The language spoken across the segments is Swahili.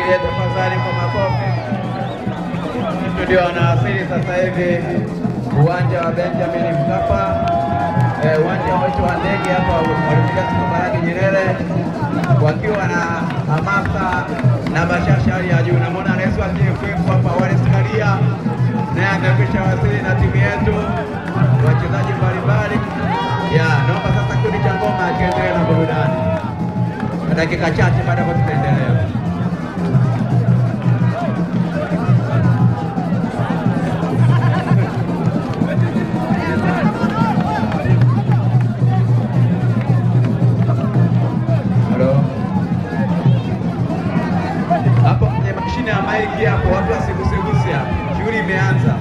Tushangilie tafadhali kwa makofi. Ndio wanaasili sasa hivi uwanja wa Benjamin Mkapa, uwanja wetu wa ndege hapa Mwalimu Kambarage Nyerere, wakiwa na hamasa na bashasha hali ya juu. Namuona rais wa TFF hapa Wallace Karia, naye amekwisha wasili na timu yetu, wachezaji mbalimbali. Naomba sasa kikundi cha ngoma kiendelee na burudani. Dakika chache baada ya tutaendelea. Hapo kwenye mashine ya maiki hapo, watu wasigusigusi hapo. Shughuli imeanza.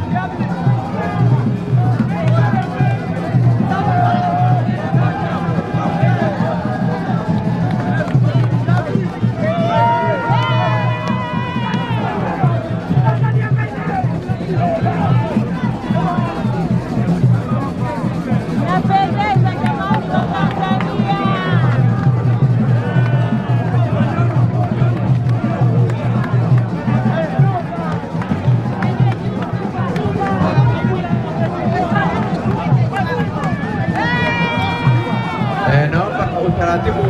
Utaratibu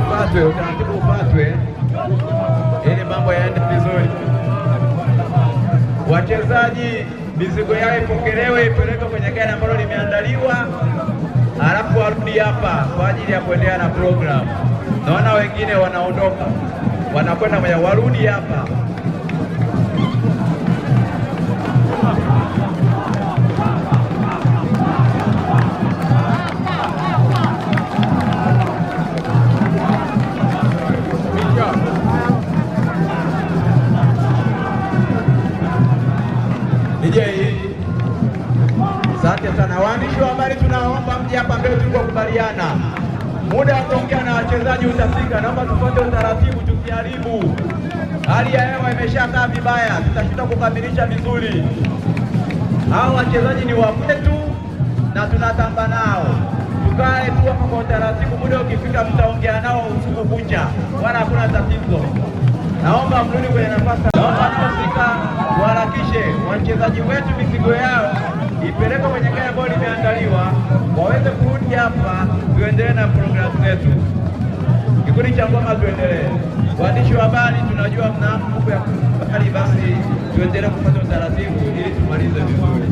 ufuatwe ili mambo yaende vizuri. Wachezaji mizigo yao ipokelewe, ipelekwe kwenye gari ambalo limeandaliwa, halafu warudi hapa kwa ajili ya kuendelea na program. Naona wengine wanaondoka wanakwenda moja, warudi hapa. Asante sana waandishi wa habari, tunaomba mje hapa mbele tulikokubaliana. Muda wa kuongea na wachezaji utafika, naomba tufuate utaratibu, tusiharibu. Hali ya hewa imeshakaa vibaya, tutashinda kukamilisha vizuri. Hao wachezaji ni wa kwetu na tunatamba nao, tukae tu hapa kwa utaratibu. Muda ukifika mtaongea nao usiku kucha, wala hakuna tatizo. Naomba mrudi kwenye nafasi. Naomba tunafika waharakishe wachezaji wetu, mizigo yao ipelekwe kwenye gari ambayo limeandaliwa, waweze kurudi hapa, tuendelee na programu zetu. Kikundi cha ngoma tuendelee. Waandishi wa habari, tunajua mna nguvu ya habari, basi tuendelee kufuata utaratibu ili tumalize vizuri.